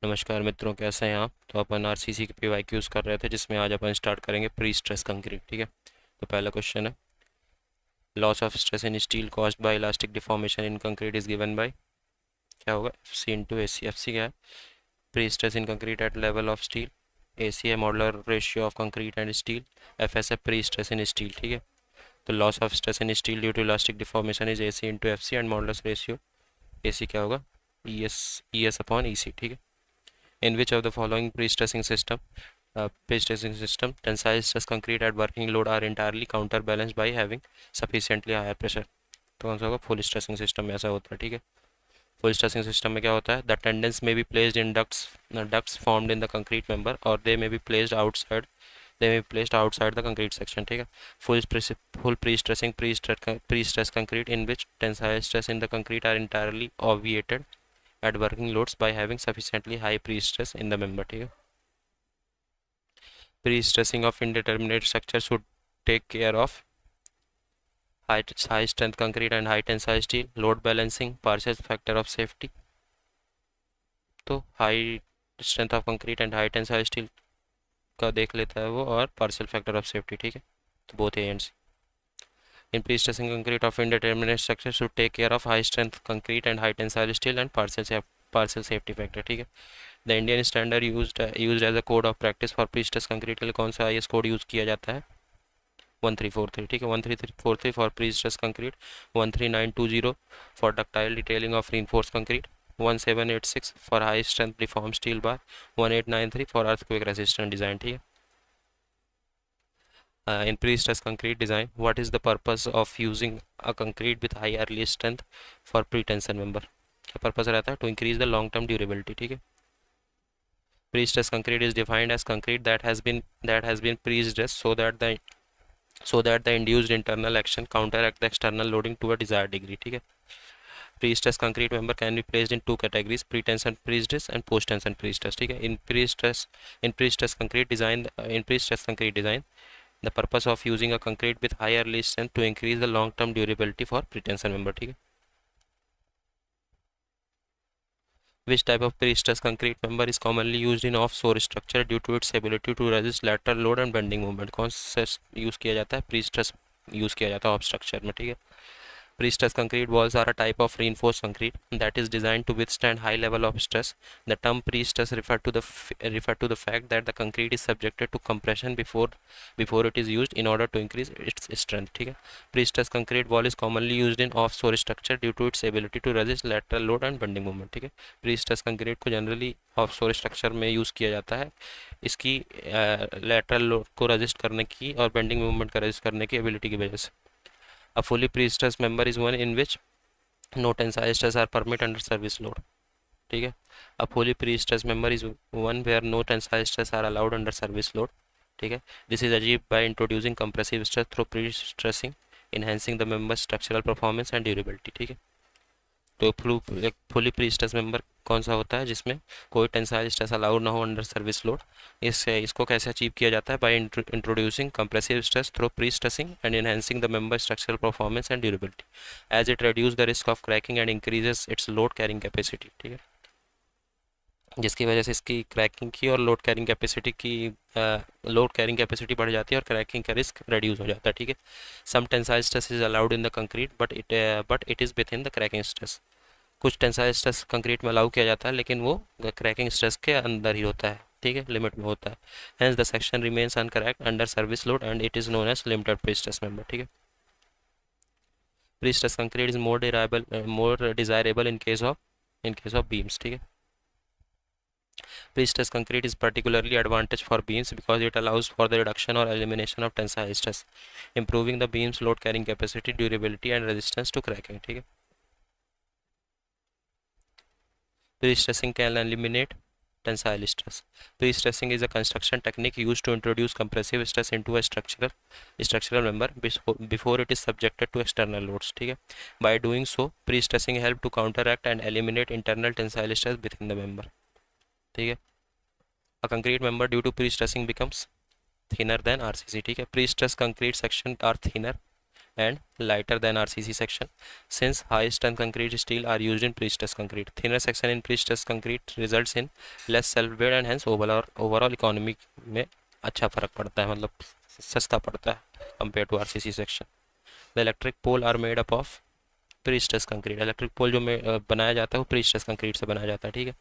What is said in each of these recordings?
नमस्कार मित्रों, कैसे हैं आप। तो अपन आरसीसी के पीवाईक्यूज कर रहे थे, जिसमें आज अपन स्टार्ट करेंगे प्री स्ट्रेस कंक्रीट। ठीक है, तो पहला क्वेश्चन है, loss of stress in steel caused by elastic deformation in concrete is given by. क्या होगा, F C into A C. F C क्या है, pre stress in concrete at level of steel. A C है modular ratio of concrete and steel. F S है pre stress in steel. ठीक है, तो loss of stress in steel due to elastic deformation is A C into F C and modulus ratio A C क्या होगा, E S upon ई सी। ठीक है, in which of the following pre-stressing system tensile stress concrete at working load are entirely counterbalanced by having sufficiently higher pressure। तो कौन सा होगा, full stressing system में ऐसा होता है। ठीक है, फुल स्ट्रेसिंग सिस्टम में क्या होता है, the tendons may be placed in ducts formed in the concrete member और they may be placed outside, the concrete section. ठीक है, full pre stress concrete in which tensile stress in the concrete are entirely obviated at working loads by having sufficiently high pre-stress in the member। ठीक है, pre-stressing of indeterminate structure should take care of high strength concrete and high tensile steel, load balancing, partial factor of safety। तो high strength of concrete and high tensile steel का देख लेता है वो, और partial factor of safety। ठीक है, तो both A and C। In pre-stressing concrete of indeterminate structure should take care of high strength concrete and high tensile steel and partial safety factor। ठीक है, the Indian standard used as a code of practice for pre stress concrete के लिए कौन सा I S code use किया जाता है, 1343। ठीक है, 1343 for pre stress concrete, 13920 for ductile detailing of reinforced concrete, 1786 for high strength deform steel bar, 1893 for earthquake resistant design. ठीक है, in pre stress concrete design what is the purpose of using a concrete with high early strength for pre tension member. क्या purpose रहता है, to increase the long term durability. ठीक है, pre-stress concrete is defined as concrete that has been pre-stressed so that the induced internal action counteract the external loading to a desired degree। ठीक है, pre-stress concrete member can be placed in two categories, pre-tension pre-stress and post-tension pre-stress। ठीक है, in pre-stress concrete design the purpose of using a concrete with higher least strength to increase the long term durability for pre-tension member। ठीक है, which type of pre-stress concrete member is commonly used in offshore structure due to its ability to resist lateral load and bending movement। कौन सा use किया जाता है, pre-stress use किया जाता है ऑफ स्ट्रक्चर में। ठीक है, pre-stress concrete walls are a type of reinforced concrete that is designed to withstand high level of stress। The term pre-stress refer to the fact that the concrete is subjected to compression before it is used in order to increase its strength। ठीक है, pre-stress concrete wall is commonly used in offshore structure due to its ability to resist lateral load and bending movement। ठीक है, pre-stress concrete को generally offshore structure में use किया जाता है इसकी लेटरल लोड को रेजिस्ट करने की और बेंडिंग मूवमेंट का रेजिस्ट करने की एबिलिटी की वजह से। A fully pre-stressed member is one in which no tensile stress are permit under service load। ठीक है, a fully pre-stressed member is one where no tensile stress are allowed under service load। ठीक है, this is achieved by introducing compressive stress through pre-stressing, enhancing the member's structural performance and durability। ठीक है, तो fully pre stress member कौन सा होता है, जिसमें कोई टेंसाइल स्ट्रेस अलाउड ना हो अंडर सर्विस लोड। इसको कैसे अचीव किया जाता है, by introducing compressive stress through pre stressing and enhancing the member structural performance and durability as it reduce the risk of cracking and increases its load carrying capacity. ठीक है, जिसकी वजह से इसकी क्रैकिंग की और लोड कैरिंग कैपेसिटी बढ़ जाती है और क्रैकिंग का रिस्क रिड्यूस हो जाता है। ठीक है, some tensile stress is allowed in the concrete but it is within the cracking stress. कुछ टेंसाइल स्ट्रेस कंक्रीट में अलाउ किया जाता है, लेकिन वो क्रैकिंग स्ट्रेस के अंदर ही होता है। ठीक है, लिमिट में होता है। Hence the section remains uncracked under service load and it is known as limited pre stress member. ठीक है, pre stress concrete is more desirable in case of beams. ठीक है, pre-stress concrete is particularly advantage for beams because it allows for the reduction or elimination of tensile stress, improving the beam's load carrying capacity, durability and resistance to cracking। ठीक है, pre-stressing can eliminate tensile stress। Pre-stressing is a construction technique used to introduce compressive stress into a structural member before it is subjected to external loads। ठीक है, by doing so pre-stressing help to counteract and eliminate internal tensile stress within the member। ठीक है, a concrete member due to pre-stressing becomes thinner than RCC। ठीक है, pre-stress concrete section are thinner and lighter than RCC section. Since high strength concrete steel are used in pre-stressed concrete, thinner section in pre-stressed concrete results in less self weight and hence overall economy में अच्छा फर्क पड़ता है, मतलब सस्ता पड़ता है compare to RCC section. The electric pole are made up of pre-stressed concrete. Electric pole जो बनाया जाता है वो pre-stressed concrete से बनाया जाता है, ठीक है.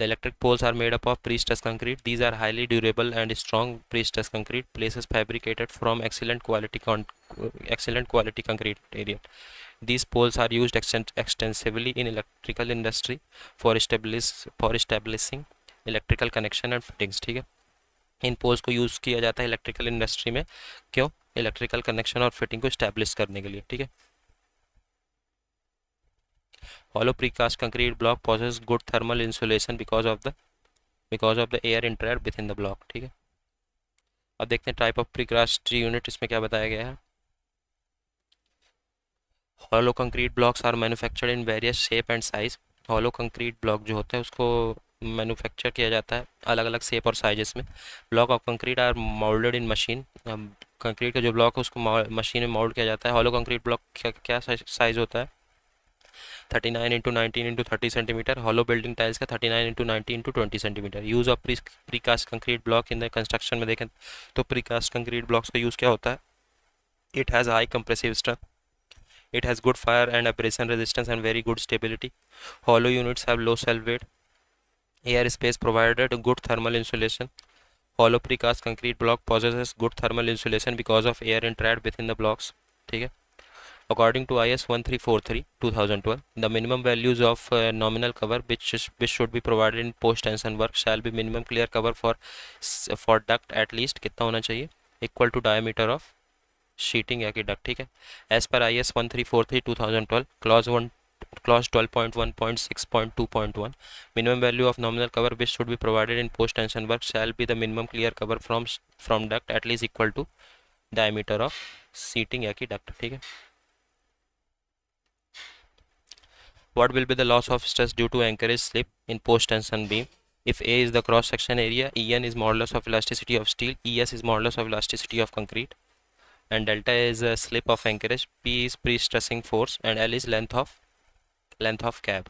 The electric poles are made up of pre-stressed concrete. These are highly durable and strong pre-stressed concrete places fabricated from excellent quality concrete material. These poles are used extensively in electrical industry for establishing electrical connection and fittings. ठीक है, इन poles को use किया जाता है electrical industry में. क्यों? Electrical connection और fitting को इस्टेब्लिश करने के लिए, ठीक है. Hollow precast concrete block possesses good thermal insulation because of the air entrapped within the block, ठीक है. अब देखते हैं टाइप ऑफ प्रीकास्ट यूनिट, इसमें क्या बताया गया है. Hollow concrete blocks are manufactured in various shape and size. Hollow concrete block जो होता है उसको मैन्युफैक्चर किया जाता है अलग अलग शेप और साइजेस में. Block of concrete are moulded in machine. Concrete का जो ब्लॉक है उसको मशीन में मोल्ड किया जाता है. हॉलो कंक्रीट ब्लॉक क्या साइज होता है? 39 into 19 into 30 centimetre. Hollow building tiles का 39 into 90 into 20 centimetre. Use of precast concrete block in the construction में देखें तो प्रीकास्ट कंक्रीट ब्लॉक्स का यूज़ क्या होता है? It has high compressive strength. It has good fire and abrasion resistance and very good stability. Hollow units have low self weight. Air space provided good thermal insulation. Hollow precast concrete block possesses good thermal insulation because of air entrapped within the blocks. ठीक है. According to IS 1343 2012, the minimum values of nominal cover which should be provided in post tension work shall be minimum clear cover for duct at least कितना होना चाहिए? Equal to diameter of sheeting या कि duct, ठीक है. As per IS 1343 2012 clause 12.1.6.2.1 minimum value of nominal cover which should be provided in post tension work shall be the minimum clear cover from duct at least equal to diameter of sheeting या कि duct, ठीक है. What will be the loss of stress due to anchorage slip in post tension beam? If A is the cross section area, En is modulus of elasticity of steel, Es is modulus of elasticity of concrete, and delta is a slip of anchorage, P is pre-stressing force and L is length of cab.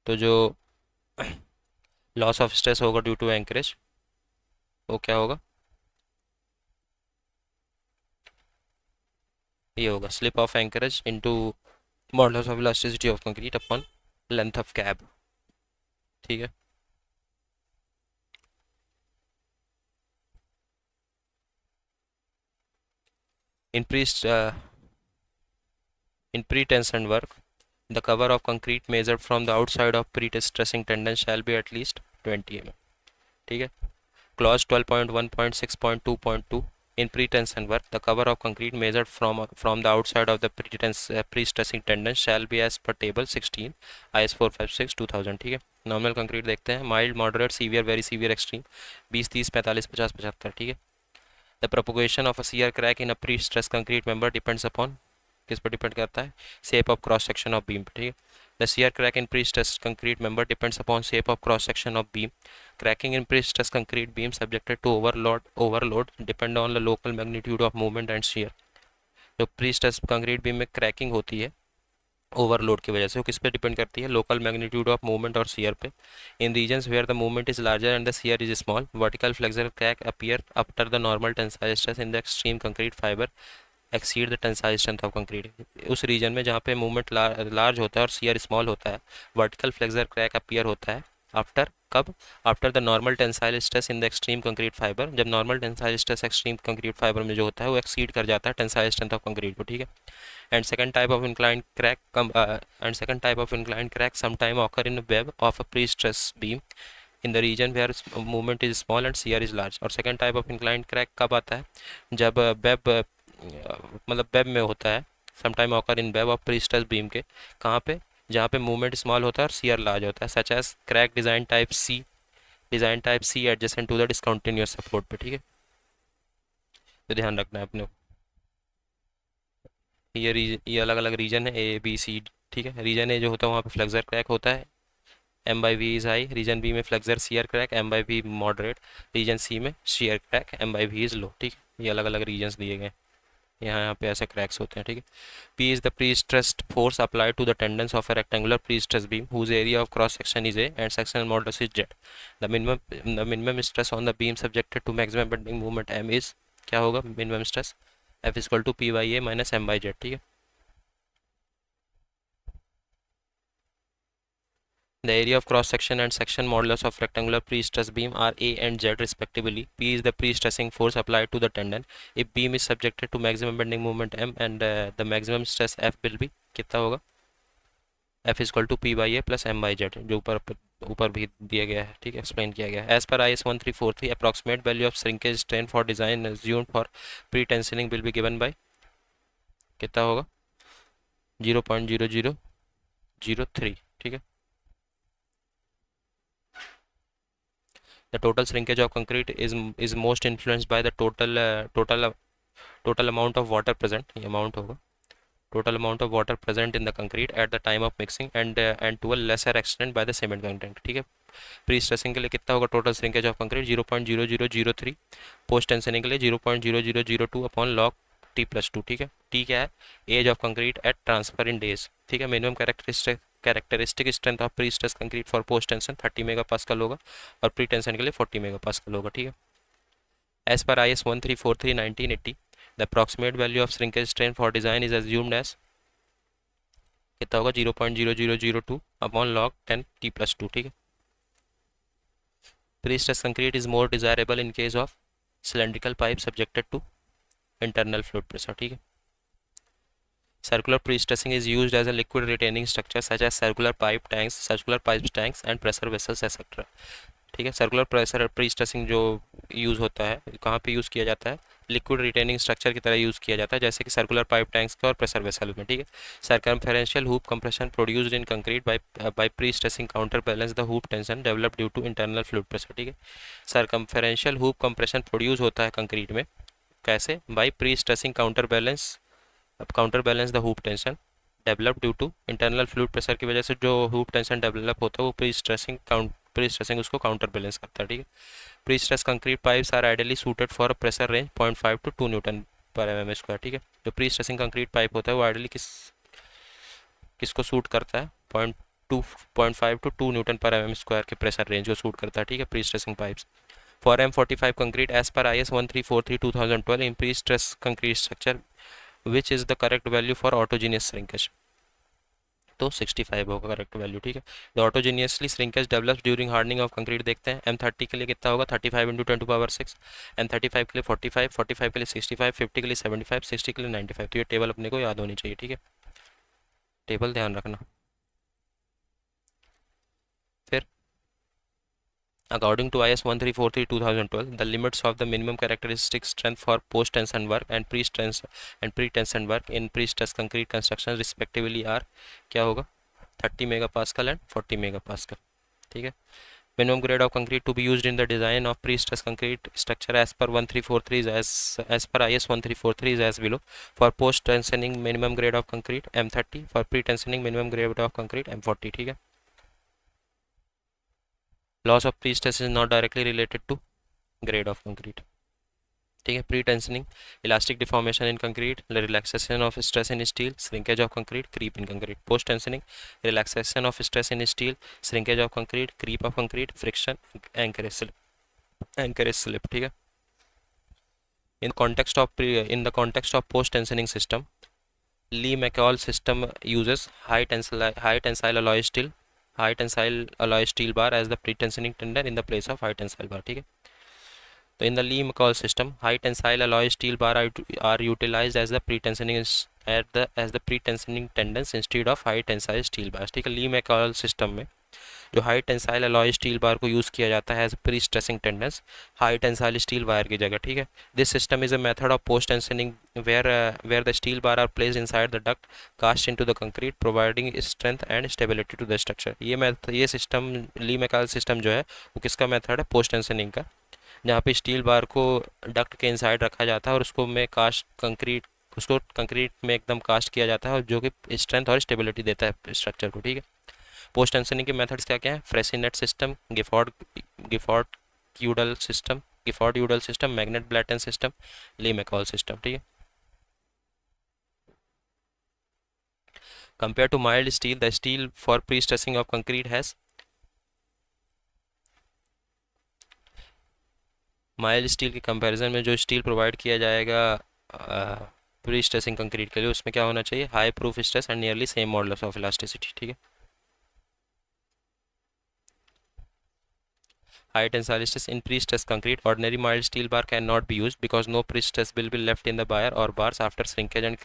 तो जो loss of stress होगा due to anchorage वो क्या होगा? ये होगा slip of anchorage into modulus of elasticity of concrete upon length of cab, ठीक है. In pre-tension work, the cover of concrete measured from the outside of pre-stressing tendon shall be at least 20 mm, ठीक है. Clause 12.1.6.2.2 in pre-tension work, the cover of concrete measured from the outside of the pre-stressing tendon shall be as per table 16 IS 456 2000, ठीक है. Normal concrete देखते हैं. Mild, moderate, severe, very severe, extreme 20, 30, 45, 50, 75, ठीक है. The propagation of a shear crack in a pre-stressed concrete member depends upon, किस पर depend करता है? shape of cross section of beam, ठीक है. The shear crack in pre-stressed concrete member depends upon shape of cross section of beam. Cracking in pre-stressed concrete beam subjected to overload depend on the local magnitude of movement and shear. जो pre-stressed concrete beam में cracking होती है overload की वजह से, वो किस पे डिपेंड करती है? लोकल मैग्नीट्यूड ऑफ मूवमेंट और शियर पे. In regions where the movement is larger and the shear is small, vertical flexure crack appear after the normal tensile stress in the extreme concrete fibre exceed the tensile strength of concrete. उस region में जहाँ पे movement large होता है और shear small होता है, vertical flexure crack appear होता है आफ्टर कब? After the normal tensile stress in the extreme concrete fibre. जब normal tensile stress extreme concrete fibre में जो होता है वो एक्सीड कर जाता है टेंसाइल स्ट्रेंथ ऑफ कंक्रीट को, ठीक है. And second type of inclined crack sometime occur in a web of a pre-stressed beam in the region where movement is small and shear is large. और second type of inclined crack कब आता है? जब web मतलब web में होता है. sometime occur in web of pre-stressed beam के कहाँ पे? जहाँ पे movement small होता है और shear large होता है, such as crack design type C adjacent to the discontinuous support पे, ठीक है. तो ध्यान रखना है अपने. ये अलग अलग रीजन है A B C, ठीक है. रीजन ए जो होता है वहाँ पे फ्लेक्सर क्रैक होता है, M/V is high. Region B में flexure shear crack, M/V moderate. Region C में shear crack, M/V is low, ठीक है. ये अलग अलग रीजन्स दिए गए. यहाँ पे ऐसे क्रैक्स होते हैं, ठीक है। P is the pre-stressed force applied to the tendons of a rectangular pre-stressed beam whose area of cross section is A and sectional modulus is Z. The minimum stress on the beam subjected to maximum bending moment M is, क्या होगा minimum stress? F is equal to P by A minus M by Z, ठीक है। The area of cross section and section modulus of rectangular pre-stressed beam are A and Z respectively. P is the pre-stressing force applied to the tendon. If beam is subjected to maximum bending moment M and the maximum stress F will be, कितना होगा? F is equal to P by A plus M by Z, जो ऊपर ऊपर भी दिया गया है, ठीक है, एक्सप्लेन किया गया है। As per IS 1343, approximate value of shrinkage strain for design assumed for pre-tensioning will be given by, कितना होगा? 0.0003, ठीक है। The total shrinkage of concrete is most influenced by the total amount of water present, ये amount होगा, total amount of water present in the concrete at the time of mixing and to a lesser extent by the cement content, ठीक है। Pre stressing के लिए कितना होगा total shrinkage of concrete? 0.0003। Post tensioning के लिए 0.0002 upon log T+2, ठीक है। टी क्या है? Age of concrete at transfer in days, ठीक है। Minimum characteristic strength of pre stress concrete for post tension 30 megapascal होगा और प्री टेंशन के लिए 40 मेगापास्कल होगा, ठीक है। As per IS 1343 1980, the approximate value of shrinkage strain for design is assumed as, कितना होगा? 0.0002 अपॉन लॉग 10 T+2, ठीक है। Pre-stressed concrete is more desirable in case of cylindrical pipe subjected to internal fluid pressure, ठीक है। Circular pre-stressing is used as a liquid retaining structure such as circular pipe tanks and pressure vessels etc, ठीक है। Circular pressure pre stressing जो use होता है, कहाँ पे use किया जाता है? लिक्विड रिटेनिंग स्ट्रक्चर की तरह यूज़ किया जाता है, जैसे कि सर्कुलर पाइप टैंक्स का और प्रेशर वेसल में, ठीक है। Circumferential hoop compression produced in concrete by pre stressing counter balance the hoop tension develop due to internal fluid pressure, ठीक है। सर्कमफेरेंशियल हूप कंप्रेशन प्रोड्यूस होता है कंक्रीट में, कैसे? By pre stressing counter balance the hoop tension develop due to internal fluid pressure की वजह से जो हूप टेंशन डेवलप होता है वो प्री स्ट्रेसिंग उसको काउंटर बैलेंस करता है, ठीक है। Pre stress concrete pipes are ideally suited for pressure range 0.5 to 2 newton पर mm स्क्वायर, ठीक है। जो प्री स्ट्रेसिंग कंक्रीट पाइप होता है वो आइडियली किसको सूट करता है? 0.5 to 2 न्यूटन पर mm स्क्वायर के प्रेशर रेंज को सूट करता है, ठीक है, pre stressing pipes. For M45 concrete as per IS 1343 2012 in pre stress concrete structure which is the correct value for autogenous shrinkage? तो 65 होगा करेक्ट वैल्यू, ठीक है। The autogenously shrinkage develops during hardening of concrete देखते हैं। M30 के लिए कितना होगा? 35 × 10⁻⁶। M35 के लिए 45, 45 के लिए 65, 50 के लिए 75, 60 के लिए 95। तो ये टेबल अपने को याद होनी चाहिए, ठीक है, टेबल ध्यान रखना। फिर according to IS 1343 2012, the limits of the minimum characteristic strength for post tension work and pre-tension work in pre-stress concrete construction respectively are, क्या होगा? 30 megapascal and 40 megapascal, ठीक है। Minimum grade of concrete to be used in the design of pre-stress concrete structure as per 1343 as per IS 1343 is as below. For post tensioning minimum grade of concrete M30, for pre-tensioning minimum grade of concrete M40, ठीक है। Loss of pre-stress is not directly related to grade of concrete, ठीक है। Pre tensioning elastic deformation in concrete, relaxation of stress in steel, shrinkage of concrete, creep in concrete. Post tensioning relaxation of stress in steel, shrinkage of concrete, creep of concrete, friction, anchorage slip, ठीक है। In the context of post tensioning system, Lee McCall system uses high tensile alloy steel bar as the pre-tensioning tender in the place of high tensile bar, ठीक है। तो in the Lee McCall system, high tensile alloy steel bar are utilized as the pre-tensioning tendons instead of high tensile steel bars, ठीक है। Lee McCall system में जो high tensile alloy steel bar को use किया जाता है as pre stressing tendons high tensile steel wire की जगह, ठीक है। This system is a method of post tensioning where the steel bar are placed inside the duct cast into the concrete providing strength and stability to the structure. ये system Lee McCall system जो है वो किसका method है? Post tensioning का, जहाँ पे steel bar को डक्ट के इनसाइड रखा जाता है और उसको कंक्रीट में एकदम कास्ट किया जाता है और जो कि स्ट्रेंथ और स्टेबिलिटी देता है स्ट्रक्चर को, ठीक है। पोस्ट टेंशनिंग के मेथड्स क्या क्या है? फ्रेसिनेट सिस्टम, गिफॉर्ड यूडल सिस्टम, मैग्नेट ब्लैटन सिस्टम, ली मैकॉल सिस्टम, ठीक है। Compared to mild steel, the steel for pre-stressing of concrete has mild steel के कंपैरिजन में जो स्टील प्रोवाइड किया जाएगा प्री स्ट्रेसिंग कंक्रीट के लिए, उसमें क्या होना चाहिए, high proof stress and nearly same modulus of elasticity, ठीक है। High tensile stress in pre-stressed concrete, ordinary mild steel bar cannot be used because no pre-stress will be left in the bar or bars after shrinkage and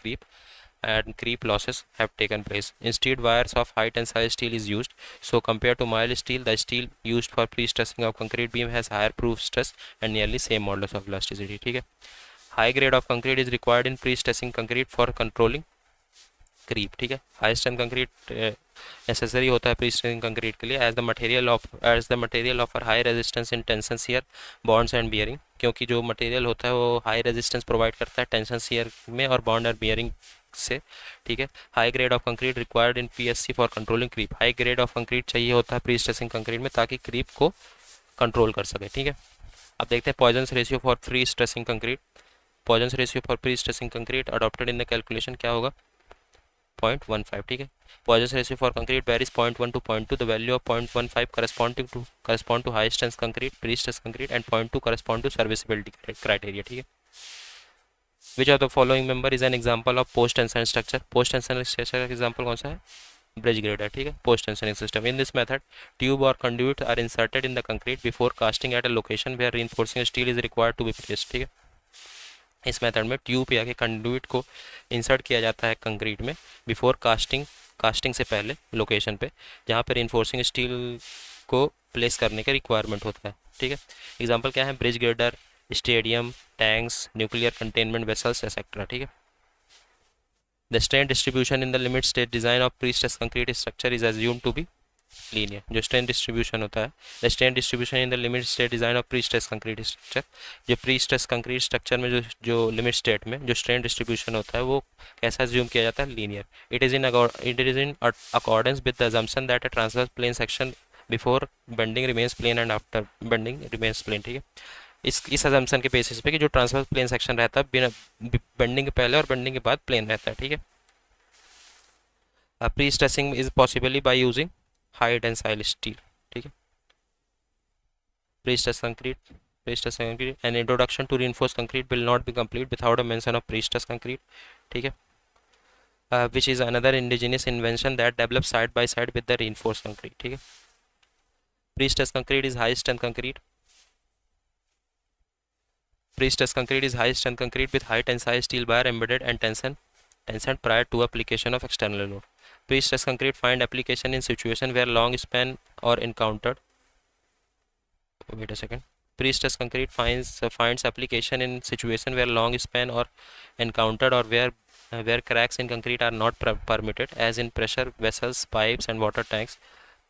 creep losses have taken place. Instead, wires of high tensile steel is used. So compared to mild steel, the steel used for pre-stressing of concrete beam has higher proof stress and nearly same modulus of elasticity, ठीक है। High grade of concrete is required in pre-stressing concrete for controlling creep, ठीक है। High strength concrete necessary होता है pre stressing concrete के लिए as the material offer high resistance in tension shear bonds and bearing, क्योंकि जो material होता है वो हाई रेजिस्टेंस प्रोवाइड करता है टेंशन शियर में और बॉन्ड और बियरिंग से, ठीक है। High grade of concrete required in PSC for controlling creep, high grade of concrete चाहिए होता है प्री स्ट्रेसिंग कंक्रीट में ताकि क्रीप को कंट्रोल कर सके, ठीक है। अब देखते हैं Poisson's ratio for pre stressing concrete. Poisson's ratio for pre stressing concrete adopted in the calculation क्या होगा, 0.15, ठीक है। Poisson ratio for concrete varies 0.1 to 0.2. The value of 0.15 correspond to high strength concrete, pre-stressed concrete, and 0.2 correspond to serviceability criteria, ठीक है। Which of the following member is an example of post tension structure? Post tension structure का example कौन सा है, bridge grade है, ठीक है। Post tensioning system, in this method tube और conduit are inserted in the concrete before casting at a location where reinforcing steel is required to be placed, ठीक है। इस मेथड में ट्यूब या के कंडुइट को इंसर्ट किया जाता है कंक्रीट में बिफोर कास्टिंग से पहले लोकेशन पे जहाँ पर इन्फोर्सिंग स्टील को प्लेस करने का रिक्वायरमेंट होता है, ठीक है। एग्जांपल क्या है, bridge girder, stadium, tanks, nuclear containment vessels etcetera, ठीक है। The strain distribution in the limit state design of pre stressed concrete structure is assumed to be linear. जो स्ट्रेन डिस्ट्रीब्यूशन होता है, the strain distribution in the limit state design of pre stress concrete structure, जो pre stress concrete structure में जो limit state में जो strain distribution होता है वो कैसा अज्यूम किया जाता है, linear. It is in accordance with the assumption that a transverse plane section before bending remains plane and after bending remains plane, ठीक है। इस अजम्पशन के बेसिस पे कि जो ट्रांसवर्स प्लेन सेक्शन रहता है बिना बेंडिंग के पहले और बेंडिंग के बाद प्लेन रहता है, ठीक है। Pre stressing is possibly by using high tensile steel, ठीक है। pre-stressed concrete, an introduction to reinforced concrete will not be complete without a mention of pre-stressed concrete, ठीक है। which is another indigenous invention that develops side by side with the reinforced concrete, ठीक है। pre-stressed concrete is high strength concrete. Pre-stressed concrete is high strength concrete with high tensile steel bar embedded and tensioned prior to application of external load. Pre-stressed concrete find application in situation where long span or encountered. Wait a second. Pre-stressed concrete finds application in situation where long span or encountered or where cracks in concrete are not permitted, as in pressure vessels, pipes and water tanks,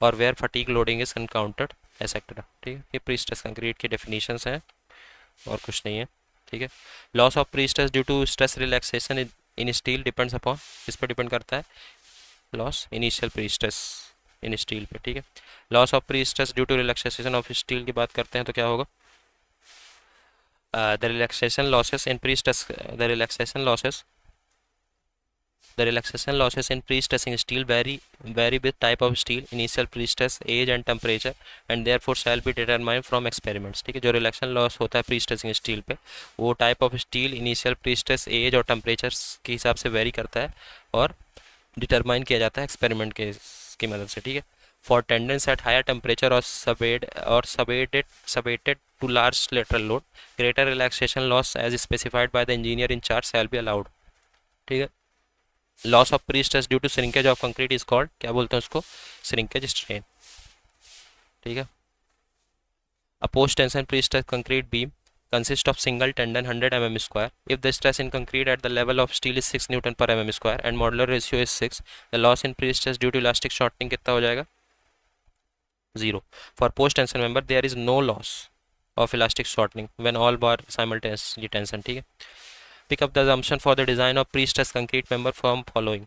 or where fatigue loading is encountered, etc. ठीक है, ये pre-stressed concrete की definitions हैं और कुछ नहीं है, ठीक है। Loss of pre-stress due to stress relaxation in steel depends upon, किस पर डिपेंड करता है, लॉस इनिशियल pre-stress इन स्टील पे, ठीक है। Loss of pre-stress due to relaxation of steel की बात करते हैं तो क्या होगा, the relaxation losses in pre-stress the relaxation losses in pre-stressing steel vary with type of steel, initial pre-stress, age and temperature, and therefore shall be determined from experiments, ठीक है। जो रिलैक्सेशन लॉस होता है pre-stressing steel पे वो type of steel, initial pre-stress, age और temperature के हिसाब से वेरी करता है और डिटरमाइन किया जाता है एक्सपेरिमेंट की मदद से, ठीक है। For tendons at higher temperature और subjected to large lateral load, greater relaxation loss as specified by the engineer in charge shall be allowed, ठीक है। Loss of pre-stress due to shrinkage of concrete is called, क्या बोलते हैं उसको, shrinkage strain, ठीक है। A post tension pre-stress concrete beam consist of single tendon 100 mm square. If the stress in concrete at the level of steel is 6 Newton per mm square and modular ratio is 6, the loss in pre-stress due to elastic shortening कितना हो जाएगा, 0. For post tension member there is no loss of elastic shortening when all bar simultaneously tension, ठीक है। Pick up the assumption for the design of pre-stressed concrete member from following.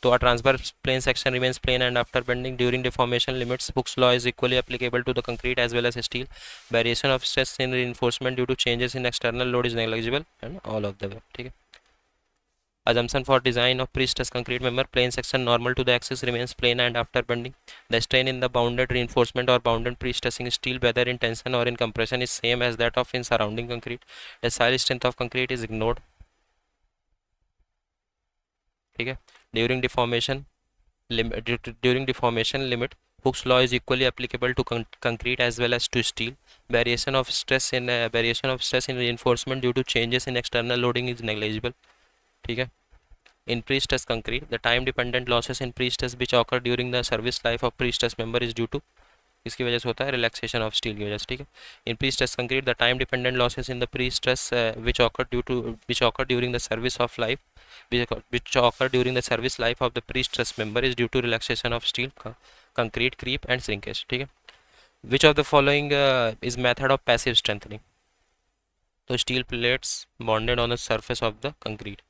तो a transverse plane section remains plane and after bending during deformation limits, Hooke's law is equally applicable to the concrete as well as steel. Variation of stress in reinforcement due to changes in external load is negligible and all of the above, ठीक है। Assumption for design of pre-stressed concrete member: plane section normal to the axis remains plane and after bending. The strain in the bounded reinforcement or bounded pre-stressing steel, whether in tension or in compression, is same as that of in surrounding concrete. The tensile strength of concrete is ignored. ठीक है. During deformation limit, Hooke's law is equally applicable to concrete as well as to steel. Variation of stress in reinforcement due to changes in external loading is negligible. ठीक है. In pre-stressed concrete, the time-dependent losses in pre-stress which occur during the service life of pre-stressed member is due to, इसकी वजह से होता है relaxation of steel की वजह से. ठीक है. In pre stress concrete the time dependent losses in the pre stress which occur during the service of life which occur during the service life of the pre-stress member is due to relaxation of steel, concrete, creep and shrinkage. ठीक है. Which of the following is method of passive strengthening? तो steel plates bonded on the surface of the concrete.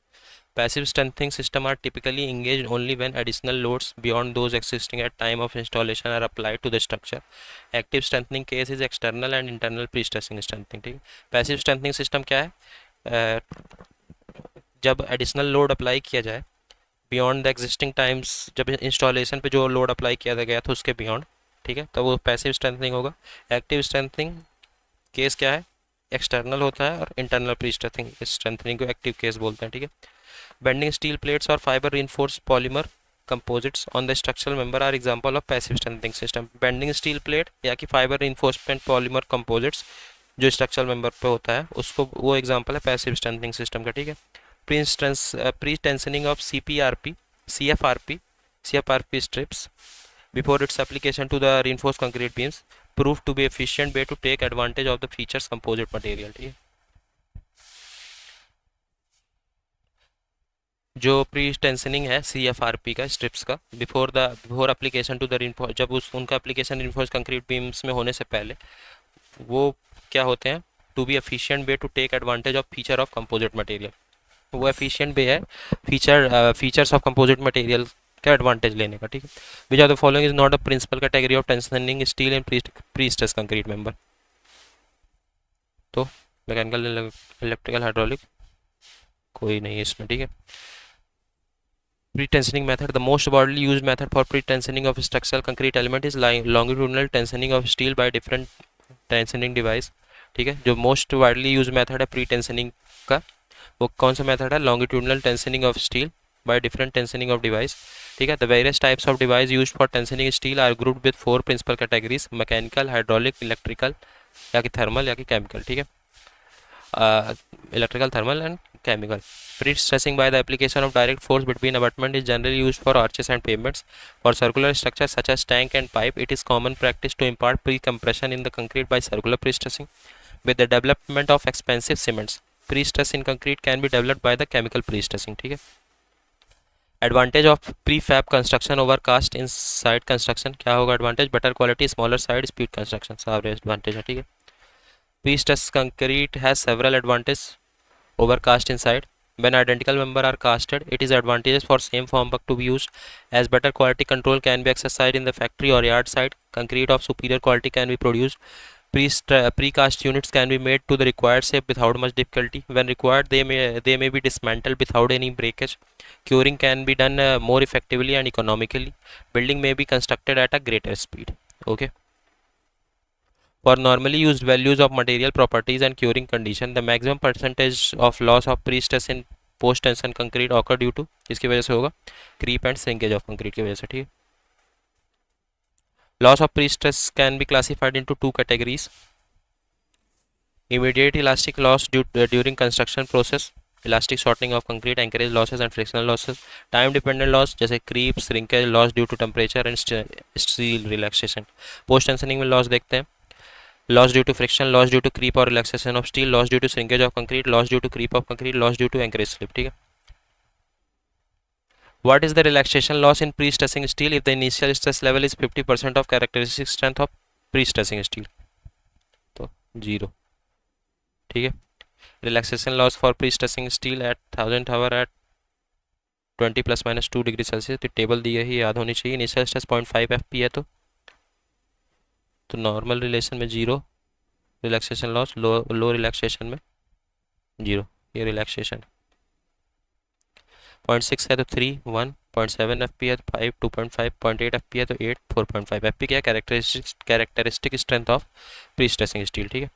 Passive strengthening system are typically engaged only when additional loads beyond those existing at time of installation are applied to the structure. Active strengthening case is external and internal pre-stressing strengthening. ठीक है. Passive strengthening system क्या है? जब additional load apply किया जाए beyond the existing times, जब installation पे जो लोड अप्लाई किया गया था उसके बियॉन्ड. ठीक है. तो वो पैसिव स्ट्रेंथनिंग होगा. एक्टिव स्ट्रेंथनिंग केस क्या है? एक्सटर्नल होता है और इंटरनल प्री स्ट्रेंथनिंग को एक्टिव केस बोलते हैं. ठीक है. बेंडिंग स्टील प्लेट्स और fibre reinforced polymer composites on the structural member are example of passive strengthening system. Bending steel plate या कि फाइबर रिइंफोर्समेंट पॉलीमर कंपोजिट्स जो स्ट्रक्चरल मेंबर पे होता है उसको वो एग्जांपल है पैसिव स्ट्रेंथनिंग सिस्टम का. ठीक है. Pre-tensioning of CFRP strips before its application to the reinforced concrete beams proved to be efficient way to take advantage of the features composite material. ठीक है. जो प्री टेंशनिंग है CFRP का strips का before application to the reinforce, जब उनका application reinforced concrete beams में होने से पहले वो क्या होते हैं? To be efficient way to take advantage of feature of composite material. वो एफिशिएंट वे है फीचर्स ऑफ कंपोजिट मटेरियल का एडवांटेज लेने का. ठीक है. Which are the following is not a principal category of tensioning steel in pre stress concrete member. तो mechanical, electrical, hydraulic कोई नहीं है इसमें. ठीक है. Pre-tensioning method. The most widely used method for pre-tensioning of structural concrete element is longitudinal tensioning of steel by different tensioning device. ठीक है. जो most widely used method है pre-tensioning का वो कौन सा मेथड है? Longitudinal tensioning of steel by different tensioning of device. ठीक है. The various types of device used for tensioning steel are grouped with 4 principal categories: mechanical, hydraulic, electrical या कि थर्मल या कि केमिकल. ठीक है. Electrical, thermal and chemical. Pre-stressing by the application of direct force between abutment is generally used for arches and pavements. For circular structures such as tank and pipe, it is common practice to impart pre-compression in the concrete by circular pre-stressing. With the development of expensive cements, pre-stress in concrete can be developed by the chemical pre-stressing. ठीक है. Advantage of prefab construction over cast inside construction. क्या होगा advantage? Better quality, smaller side, speed construction. सारे advantage है. ठीक है. Pre-stress concrete has several advantages over cast inside. When identical member are casted, it is advantageous for same formwork to be used, as better quality control can be exercised in the factory or yard site. Concrete of superior quality can be produced. Precast units can be made to the required shape without much difficulty. When required, they may be dismantled without any breakage. Curing can be done more effectively and economically. Building may be constructed at a greater speed. Okay. For normally used values of material properties and curing condition, the maximum percentage of loss of pre-stress in post tension concrete occur due to, इसकी वजह से होगा creep and shrinkage of concrete की वजह से. ठीक है. Loss of pre-stress can be classified into 2 categories: immediate elastic loss during construction process, elastic shortening of concrete, anchorage losses and frictional losses. Time dependent loss जैसे creep, shrinkage, loss due to temperature and steel relaxation. Post tensioning में loss देखते हैं: loss due to friction, loss due to creep or relaxation of steel, loss due to shrinkage of concrete, loss due to creep of concrete, loss due to anchorage slip. ठीक है. What is the relaxation loss in pre-stressing steel if the initial stress level is 50% of characteristic strength of pre-stressing steel? तो 0. ठीक है. Relaxation loss for pre-stressing steel at 1000 hour at 20 plus minus 2 degree Celsius. तो table दी है, याद होनी चाहिए. Initial stress 0.5 FP है तो नॉर्मल रिलेशन में 0, रिलैक्सेशन लॉस लो रिलैक्सेशन में 0. ये रिलैक्सेशन. 0.6 है तो 3, 1, 0.7 एफ पी है तो 5, 2.5, 0.8 एफ पी है तो 8, 4.5 एफ पी क्या है characteristic strength of pre stressing steel, ठीक है।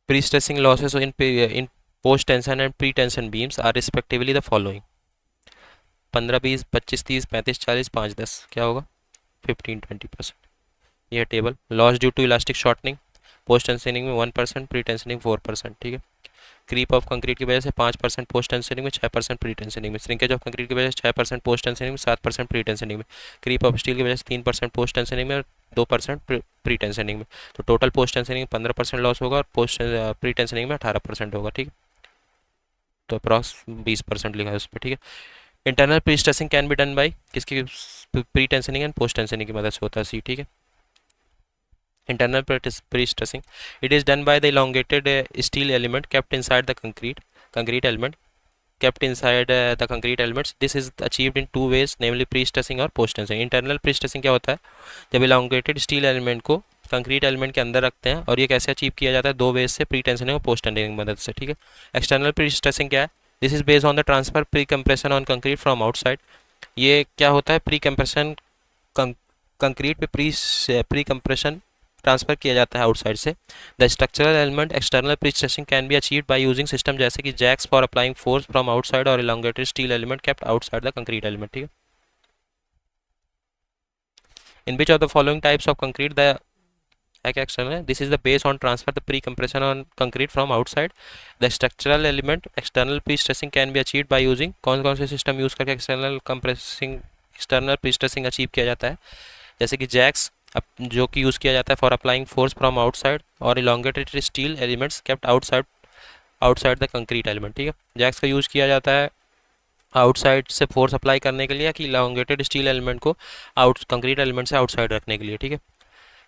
Pre stressing losses in post tension and pre tension beams are respectively the following: 15, 20, 25, 30, 35, 40, 5, 10 क्या होगा 15, 20%। यह table loss due to elastic shortening post tensioning में 1%, प्री टेंशनिंग 4%, ठीक है। क्रीप ऑफ कंक्रीट की वजह से 5% पोस्ट टेंशनिंग में, 6% प्री टेंशनिंग में। श्रिंकेज ऑफ कंक्रीट की वजह से 6% पोस्ट टेंशनिंग में, 7% प्री टेंशनिंग में। क्रीप ऑफ स्टील की वजह से 3% पोस्ट टेंशनिंग में और 2% प्री टेंशनिंग में। तो टोटल पोस्ट टेंशनिंग में 15% लॉस होगा और पोस्ट प्री टेंशनिंग में 18% होगा, ठीक है। तो अप्रॉक्स 20% लिखा है उस पर, ठीक है। Internal pre stressing can be done by किसकी pre tensioning and post tensioning की मदद से होता है, सी, ठीक है। Internal pre-stressing, it is done by the elongated steel element kept inside the concrete element kept inside the concrete elements. This is achieved in two ways, namely pre-stressing और post stressing. Internal pre-stressing क्या होता है? जब elongated steel element को concrete element के अंदर रखते हैं, और ये कैसे अचीव किया जाता है? दो वेज से, प्री टेंशनिंग और पोस्ट टेंशनिंग की मदद से, ठीक है। एक्सटर्नल प्री स्ट्रेसिंग क्या है? This is based on the transfer pre compression on concrete from outside. ये क्या होता है? प्री कंप्रेशन कंक्रीट पे प्री कंप्रेशन ट्रांसफर किया जाता है आउटसाइड से। The structural element external pre stressing can be achieved by using system जैसे कि jacks for applying force from outside और elongated steel element kept outside the concrete element, ठीक है। In which of the following types of concrete the external, this is the base on transfer the pre-compression on concrete from outside. The structural element external pre-stressing can be achieved by using कौन कौन से system use करके external pre-stressing achieve किया जाता है? जैसे कि Jacques जो कि यूज़ किया जाता है for applying force from outside, और elongated steel elements kept outside the concrete element, ठीक है। जैक्स का यूज़ किया जाता है आउटसाइड से फोर्स अप्लाई करने के लिए, कि इलोंगेटेड स्टील एलिमेंट को कंक्रीट एलिमेंट से आउटसाइड रखने के लिए, ठीक है।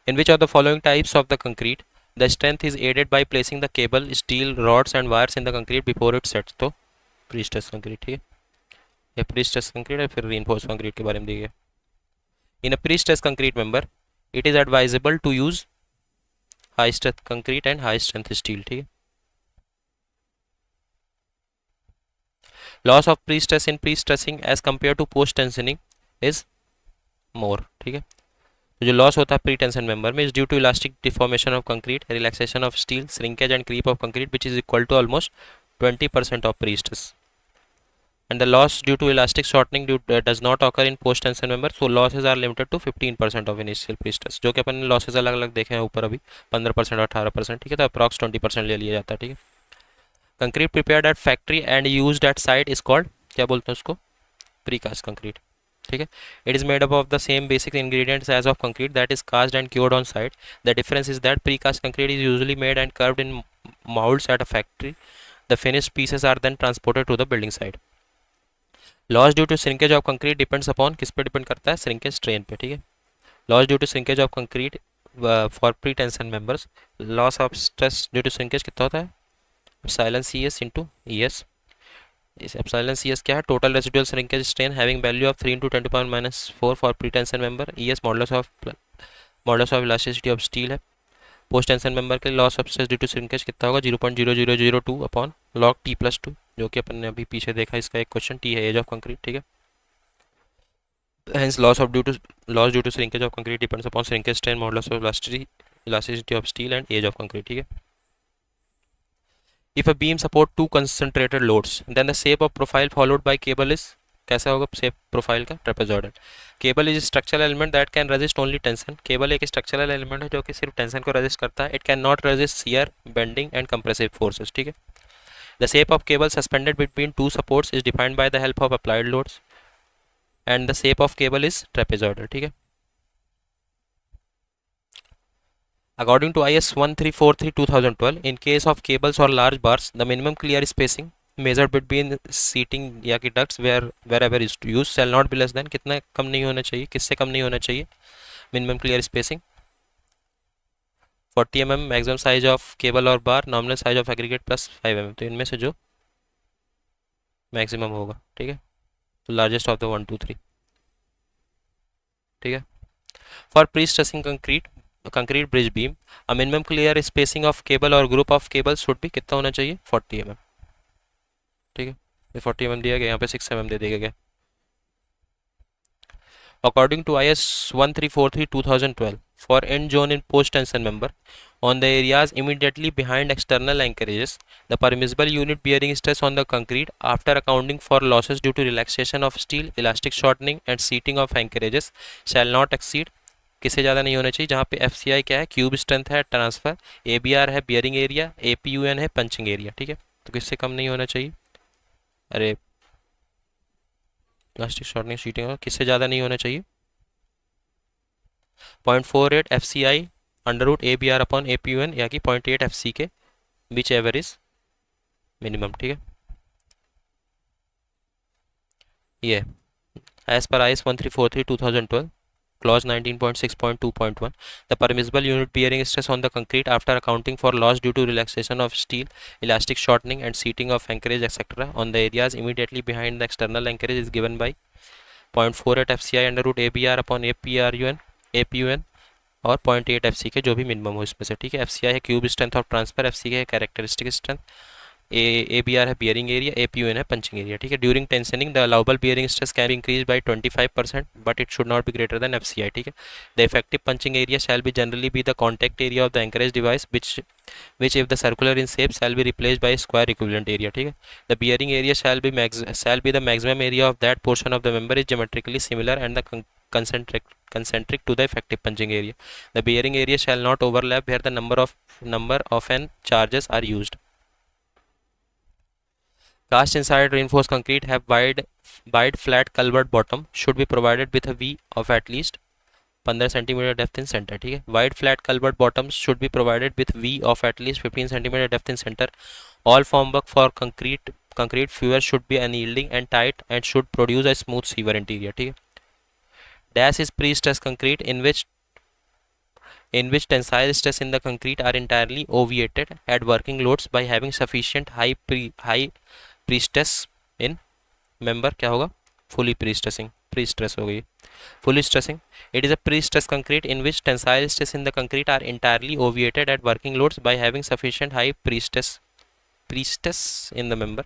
In which of the following types of the concrete the strength is aided by placing the cable, steel, rods and wires in the concrete before it sets? तो pre-stressed concrete, ठीक है। ये pre-stressed concrete है, फिर reinforced concrete के बारे में देखिए। In a pre-stressed concrete member, it is advisable to use high strength concrete and high strength steel, ठीक है। Loss of pre-stress in pre-stressing as compared to post-tensioning is more, ठीक है। तो जो लॉस होता है प्री टेंशन मेंबर में is due to elastic deformation of concrete, relaxation of steel, shrinkage and creep of concrete which is equal to almost 20% of pre stress, and the loss due to elastic shortening does not occur in post tension member, so losses are limited to 15% of initial pre stress. जो कि अपन ने losses अलग अलग देखे हैं ऊपर अभी 15% और 18%, ठीक है। तो अप्रॉक्स 20% ले लिया जाता है, ठीक है। Concrete prepared at factory and used at site is called, क्या बोलते हैं उसको? प्रीकास्ट कंक्रीट, ठीक है। It is made up of the same basic ingredients as of concrete that is cast and cured on site. The difference is that precast concrete is usually made and curved in moulds at a factory. The finished pieces are then transported to the building site. Loss due to shrinkage of concrete depends upon, किस पे depend करता है? Shrinkage strain पे, ठीक है। Loss due to shrinkage of concrete for pre tension members, loss of stress due to shrinkage कितना होता है? Epsilon C S into E S. इस एप्सिलॉन सी एस क्या है? Total residual shrinkage strain having value of 3 × 10⁻⁴ for pre tension member. E S modulus of elasticity of steel है। Post tension member के loss of stress due to shrinkage कितना होगा? 0.0002 upon log t+2, जो कि अपन ने अभी पीछे देखा। इसका एक क्वेश्चन, टी है एज ऑफ कंक्रीट, ठीक है। Hence loss due to shrinkage of concrete depends upon shrinkage strain, modulus of elasticity of steel and age of concrete, ठीक है। If a beam support two concentrated loads, then the shape of profile followed by cable is, कैसा होगा shape profile का? trapezoidal. Cable is a structural element that can resist only tension. Cable एक structural element है जो कि सिर्फ tension को resist करता है. It cannot resist shear, bending and compressive forces, ठीक है। The shape of cable suspended between two supports is defined by the help of applied loads. And the shape of cable is trapezoidal, ठीक है। According to IS 1343/2012, in case of cables or large bars, the minimum clear spacing measured between seating या कि ducts wherever is used shall not be less than, कितना कम नहीं होना चाहिए? किससे कम नहीं होना चाहिए minimum clear spacing? 40 mm maximum size of cable और bar, nominal size of aggregate plus 5 mm। तो इनमें से जो मैक्सिमम होगा, ठीक है, तो लार्जेस्ट ऑफ द 1, 2, 3, ठीक है। For pre stressing concrete bridge beam, a minimum clear spacing of cable और ग्रुप ऑफ केबल शुड भी कितना होना चाहिए? 40 mm। ठीक है, ये 40 mm दिया गया, यहाँ पे 6 mm दे दिया गया। According to IS 1343/2012, for end zone in post tension member on the areas immediately behind external anchorages, the permissible unit bearing stress on the concrete after accounting for losses due to relaxation of steel, elastic shortening and seating of anchorages shall not exceed, किससे ज़्यादा नहीं होना चाहिए, जहाँ पे FCI क्या है, cube strength है ट्रांसफर, ABR है बियरिंग एरिया, APUN है पंचिंग एरिया, ठीक है, तो किससे कम नहीं होना चाहिए, अरे इलास्टिक शॉर्टनिंग शीटिंग किससे ज़्यादा नहीं होना चाहिए, 0.48 FCI under root ABR upon APUN, या कि 0.8 FC के बीच एवरेज मिनिमम, ठीक है। ये as per IS 1343/2012 clause 19.6.2.1, the permissible unit bearing stress on the concrete after accounting for loss due to relaxation of steel, elastic shortening and seating of anchorage etc. on the areas immediately behind the external anchorage is given by 0.48 FCI under root ABR upon APUN और 0.8 FC के जो भी minimum हो इसमें से, ठीक है। FCI है cube strength of transfer, FC है कैरेक्टरिस्टिक स्ट्रेंथ, ABR है बियरिंग एरिया, APUN है पंचिंग एरिया, ठीक है। During tensioning the allowable bearing stress can be increase by 25%, but it should not be greater than FCI, ठीक है। The effective punching area shall be generally be the contact area of the anchorage device which if the circular in shape shall be replaced by square equivalent area, ठीक है। The bearing area shall be the maximum area of that portion of the member is geometrically similar and the concentric to the effective punching area. The bearing area shall not overlap where the number of n charges are used. Cast inside reinforced concrete have wide flat culvert bottom should be provided with a V of at least 15 cm depth in center, ठीक है। Wide flat culvert bottoms should be provided with V of at least 15 cm depth in center. All formwork for concrete fuel should be unyielding and tight and should produce a smooth sewer interior, ठीक है। Dash is pre-stressed concrete in which tensile stress in the concrete are entirely obviated at working loads by having sufficient high pre-stress in member, क्या होगा, fully pre-stress हो गई, fully stressing. It is a pre-stressed concrete in which tensile stress in the concrete are entirely obviated at working loads by having sufficient high pre-stress in the member.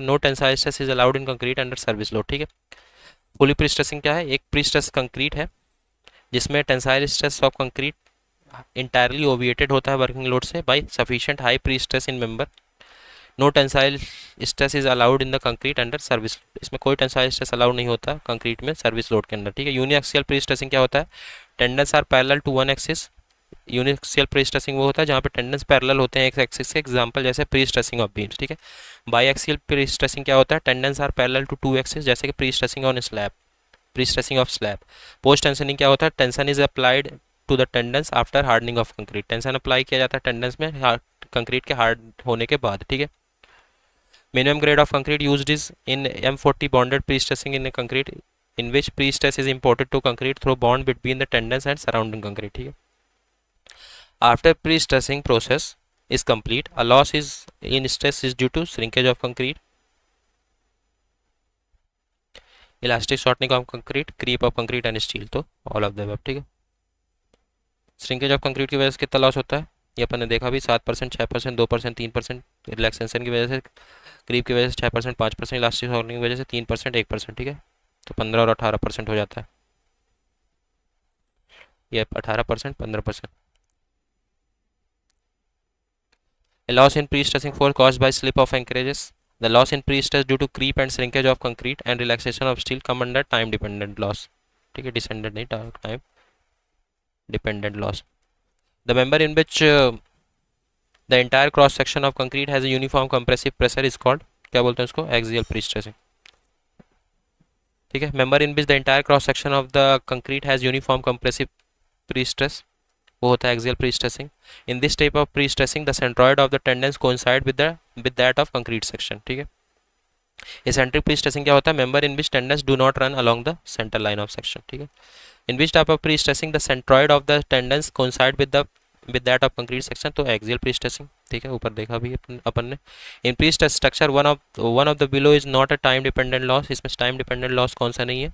No tensile stress is allowed in concrete under service load, ठीक है। Fully prestressing क्या है, एक prestress concrete है जिसमें tensile stress of concrete entirely obviated होता है working load से by sufficient high prestress in member. No tensile stress is allowed in the concrete under service load, इसमें कोई टेंसाइल स्ट्रेस अलाउड नहीं होता कंक्रीट में सर्विस लोड के अंदर, ठीक है। यूनिएक्सियल प्रीस्ट्रेसिंग क्या होता है, tendons are parallel to one axis. Uniaxial prestressing वो होता है जहाँ पे टेंडेंस पैरेलल होते हैं एक एक्सिस से, एग्जांपल जैसे प्रीस्ट्रेसिंग ऑफ बीम्स, ठीक है। बाईएक्सियल प्रीस्ट्रेसिंग क्या होता है, tendons are parallel to two axis, जैसे कि prestressing on slab, prestressing of slab. Post tensioning क्या होता है, tension is applied to the tendons after hardening of concrete, tension apply किया जाता है टेंडेंस में कंक्रीट के हार्ड होने के बाद, ठीक है। Minimum grade of concrete used is in M40 bonded prestressing in concrete in which pre-stress is imported to concrete through bond between the tendons and surrounding concrete, ठीक है। After pre-stressing process is complete, a loss is in stress is due to shrinkage of concrete, elastic shortening of concrete, creep of concrete and steel, तो all of the above, ठीक है। Shrinkage of concrete की वजह से कितना loss होता है, ये अपन ने देखा भी, 7%, 6%, 2%, 3%, रिलैक्सेशन की वजह से, क्रीप की वजह से 6%, 5%, इलास्टिक शॉर्टनिंग की वजह से 3%, 1%, ठीक है। तो 15 और 18% हो जाता है, ये 18%, 15%। A loss in pre-stressing force caused by slip of anchorages. The loss in pre-stress due to creep and shrinkage of concrete and relaxation of steel come under time dependent loss, ठीक है, descendant नहीं, time dependent loss. The member in which the entire cross section of concrete has a uniform compressive pressure is called, क्या बोलते हैं उसको, axial pre-stressing, ठीक है। Member in which the entire cross section of the concrete has uniform compressive pre-stress, वो होता है axial prestressing. In this type of prestressing the centroid of the tendons coincide with that of concrete section, ठीक है। Eccentric prestressing क्या होता है, member in which tendons do not run along the centre line of section, ठीक है। In which type of prestressing the centroid of the tendons coincide with that of concrete section, तो axial prestressing, ठीक है, ऊपर देखा भी अपन ने। इन prestress structure one of the below is not a time dependent loss, इसमें टाइम डिपेंडेंट लॉस कौन सा नहीं है,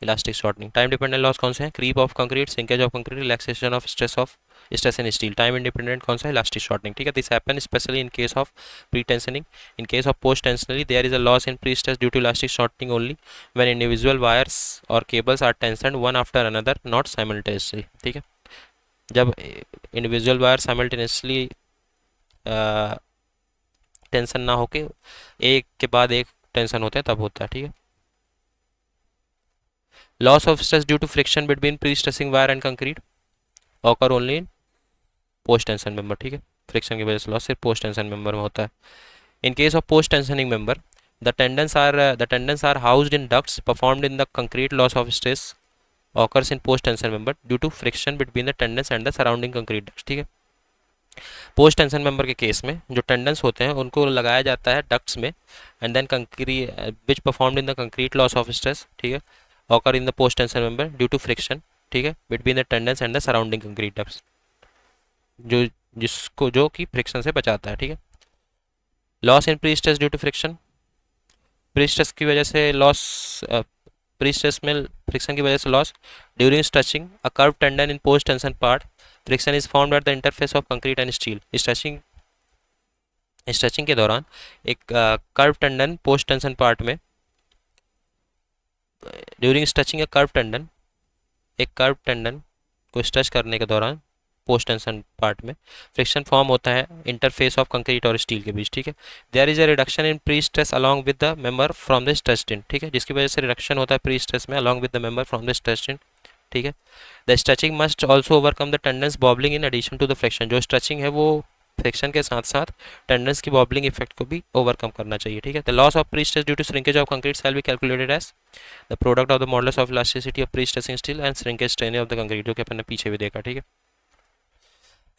elastic shortening. Time dependent loss कौन से हैं? Creep of concrete, shrinkage of concrete, relaxation of stress in steel. Time independent कौन सा है? Elastic shortening. ठीक है, this happen specially in case of pre tensioning. In case of post tensioning there is a loss in pre stress due to elastic shortening only when individual wires और cables are tensioned one after another not simultaneously. ठीक है, जब individual wire simultaneously tension ना होके एक के बाद एक टेंशन होते हैं तब होता है। ठीक है, loss of stress due to friction between pre stressing wire and concrete occur only in post tension member. ठीक है, फ्रिक्शन की वजह से लॉस सिर्फ पोस्ट टेंशन मेंबर में होता है। इन case of post tensioning member the tendons are housed in ducts performed in the concrete. Loss of stress occurs in post tension member due to friction between the tendons and the surrounding concrete ducts। ठीक है, post tension member के case में जो tendons होते हैं उनको लगाया जाता है डक्ट्स में and then concrete which performed in the concrete loss of stress. ठीक है, occur in the post tension member due to friction. ठीक है, between the tendons and the surrounding concrete ducts, जो जिसको जो कि फ्रिक्शन से बचाता है। ठीक है, loss in pre stress due to friction, pre stress की वजह से लॉस, प्री स्ट्रेस में फ्रिक्शन की वजह से loss. During stretching a curve tendon in post tension part friction is formed at the interface of concrete and steel. Stretching के दौरान एक curve tendon post tension part में, ड्यूरिंग स्ट्रेचिंग ए एक curve tendon को stretch करने के दौरान post tension part में फ्रिक्शन फॉर्म होता है इंटरफेस ऑफ कंक्रीट और स्टील के बीच। ठीक है, there is a reduction in pre stress along with the member from the stressed in. ठीक है, जिसकी वजह से रिडक्शन होता है प्री स्ट्रेस में along with the member from the stressed in. ठीक है, the stretching must also overcome the tendons wobbling in addition to the friction. जो स्ट्रेचिंग है वो फ्रिक्शन के साथ साथ टेंडेंस की बॉबलिंग इफेक्ट को भी ओवरकम करना चाहिए। ठीक है, the loss of pre stress due to shrinkage of concrete shall be calculated as the product of the modulus of elasticity of pre stressing steel and shrinkage strain of the concrete, जो कि अपन ने पीछे भी देखा। ठीक है,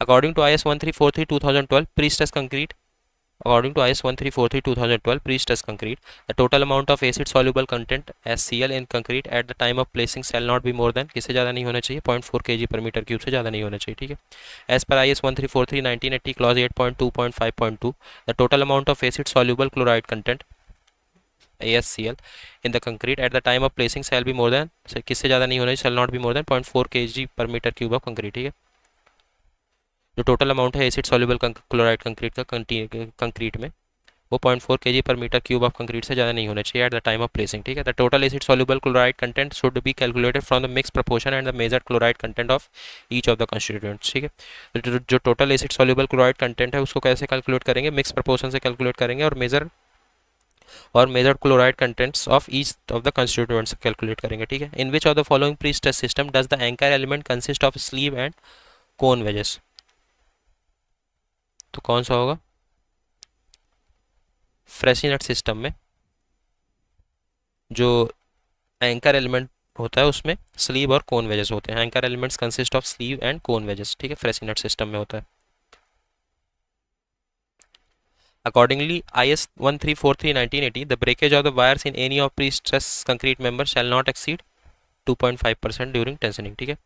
according to IS 1343/2012 pre-stress concrete, according to IS 1343/2012 pre-stress concrete, the total amount of acid soluble content SCl in concrete at the time of placing shall not be more than, किससे ज़्यादा नहीं होना चाहिए, 0.4 kg per meter cube से ज़्यादा नहीं होना चाहिए। ठीक है, as per IS 1343/1980 clause 8.2.5.2, the total amount of acid soluble chloride content ASCl in the concrete at the time of placing shall be more than, किससे ज़्यादा नहीं होना चाहिए, shall not be more than 0.4 kg per meter cube of concrete। ठीक है, जो total amount है acid soluble chloride concrete का कंक्रीट में वो 0.4 kg पर मीटर क्यूब ऑफ कंक्रीट से ज़्यादा नहीं होना चाहिए at the time of placing. ठीक है, the total acid soluble chloride content should be calculated from the mix proportion and the measured chloride content of each of the constituents. ठीक है, तो जो total acid soluble chloride content है उसको कैसे calculate करेंगे, मिक्स प्रोपोर्शन से calculate करेंगे और measured chloride contents of each of the constituents calculate करेंगे। ठीक है, in which of the following pre stress system does the anchor element consist of sleeve and cone wedges, तो कौन सा होगा, फ्रेशिनट सिस्टम में जो एंकर एलिमेंट होता है उसमें स्लीव और कोन वेजेस होते हैं। Anchor elements consist of sleeve and cone wedges. ठीक है, फ्रेशिनट सिस्टम में होता है। Accordingly IS 1343/1980 the breakage of the wires in any of pre stress concrete member shall not exceed 2.5% during tensioning. ठीक है,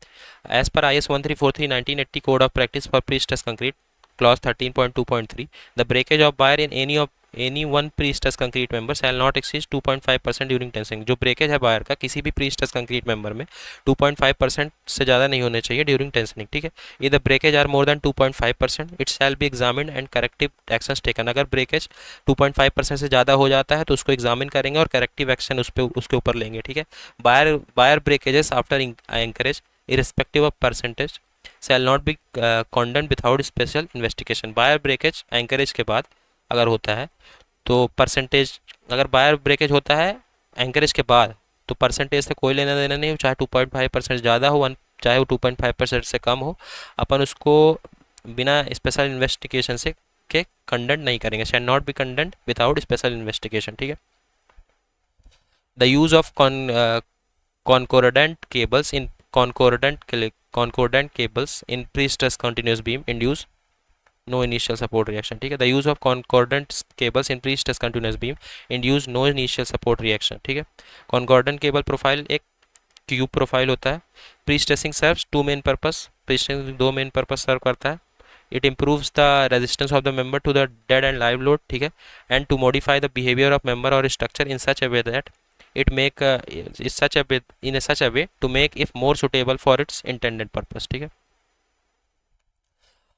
as per IS 1343/1980 code of practice for pre stress concrete clause 13.2.3 the breakage of wire in any one pre-stress concrete member shall not exceed 2.5% during tensing। जो breakage है wire का किसी भी pre-stress concrete member में 2.5% से ज़्यादा नहीं होने चाहिए ड्यूरिंग टेंशनिंग। ठीक है, if the breakage are more than 2.5% it shall be examined and corrective actions taken. अगर ब्रेकेज 2.5% से ज़्यादा हो जाता है तो उसको एग्जामिन करेंगे और करेक्टिव एक्शन उसके ऊपर लेंगे। ठीक है, wire breakages after anchorage irrespective of percentage shall not be condemned without special investigation। Wire breakage anchorage के बाद अगर होता है तो परसेंटेज, अगर वायर ब्रेकेज होता है एंकरेज के बाद तो परसेंटेज से कोई लेना देना नहीं, चाहे 2.5% ज़्यादा हो चाहे वो 2.5% से कम हो, अपन उसको बिना स्पेशल इन्वेस्टिगेशन से के कंडेंट नहीं करेंगे। Shall not be concordant without special investigation. ठीक है, the use of concordant cables in concordant cables in pre-stress continuous beam induce no initial support reaction। ठीक है, the use of concordant cables in pre-stress continuous beam induce no initial support reaction। ठीक है, concordant cable profile एक tube profile होता है। pre-stressing serves two main purpose, pre-stressing दो main purpose सर्व करता है। it improves the resistance of the member to the dead and live load। ठीक है, and to modify the behavior of member or structure in such a way that it make is such a bit in a such a way to make it more suitable for its intended purpose. ठीक है.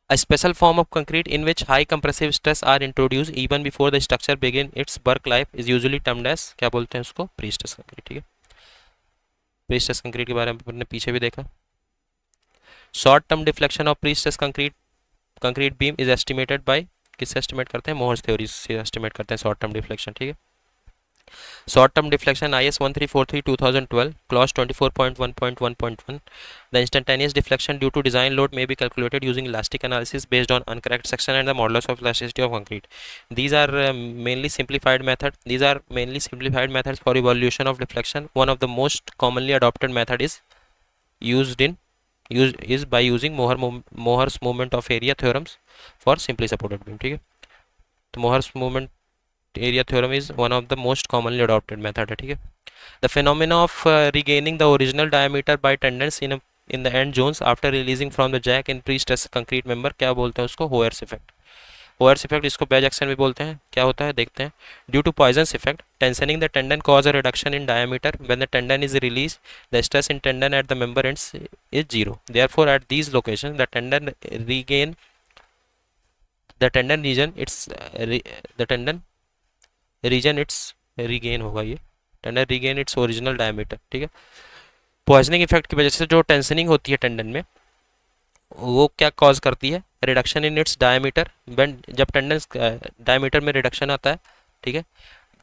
A special form of concrete in which high compressive stress are introduced even before the structure begin its work life is usually termed as, क्या बोलते हैं उसको, pre stress concrete. ठीक है. Pre stress concrete के बारे में हमने पीछे भी देखा. Short term deflection of pre stress concrete beam is estimated by, किससे एस्टिमेट करते हैं, मोहर्स थ्योरी से एस्टिमेट करते हैं शॉर्ट टर्म डिफ्लेक्शन. ठीक है. Short term deflection IS 1343/2012 clause 24.1.1.1. The instantaneous deflection due to design load may be calculated using elastic analysis based on uncracked section and the modulus of elasticity of concrete. These are mainly simplified methods for evaluation of deflection. One of the most commonly adopted method is by using Mohr's moment of area theorems for simply supported beam. ठीक है. तो Mohr's moment area theorem is one of the most commonly adopted method है. ठीक है. The phenomena of regaining the original diameter by tendons in the end zones after releasing from the jack in pre-stressed concrete member, क्या बोलते हैं उसको, Hoyer's effect. Hoyer's effect, इसको Baij action भी बोलते हैं. क्या होता है देखते हैं. Due to Poisson's effect, tensioning the tendon cause a reduction in diameter. When the tendon is released, the stress in tendon at the member ends is zero. Therefore, at these locations, the tendon regain होगा, ये tendon regain its original diameter. ठीक है. Poisoning effect की वजह से जो tensioning होती है टेंडन में, वो क्या कॉज करती है, रिडक्शन इन इट्स डायमीटर. जब टेंडन डायमीटर में रिडक्शन आता है, ठीक है,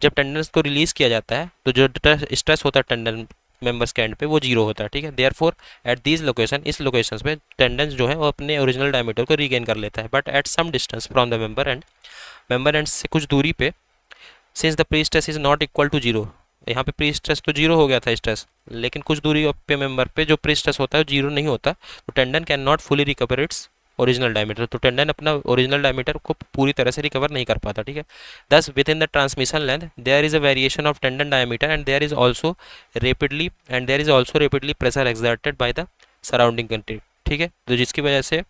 जब टेंडन को रिलीज किया जाता है तो जो स्ट्रेस होता है टेंडन मेंबर्स के एंड पे वो जीरो होता है. ठीक है. देयरफॉर एट दीज लोकेशन, इस लोकेशंस पे टेंडन जो है वो अपने ओरिजिनल डायमीटर को रीगेन कर लेता है. But at some distance from the member end से कुछ दूरी पे, since the pre stress is not equal to zero, यहाँ पे प्री स्ट्रेस तो जीरो हो गया था स्ट्रेस, लेकिन कुछ दूरी पे मेंबर पे जो प्री स्ट्रेस होता है जीरो नहीं होता, तो tendon can not fully recover its original diameter. तो टेंडन अपना ओरिजिनल डायमीटर को पूरी तरह से रिकवर नहीं कर पाता. ठीक है. Thus within the transmission length there is a variation of tendon diameter and there is also rapidly pressure exerted by the surrounding country. ठीक है. तो जिसकी वजह से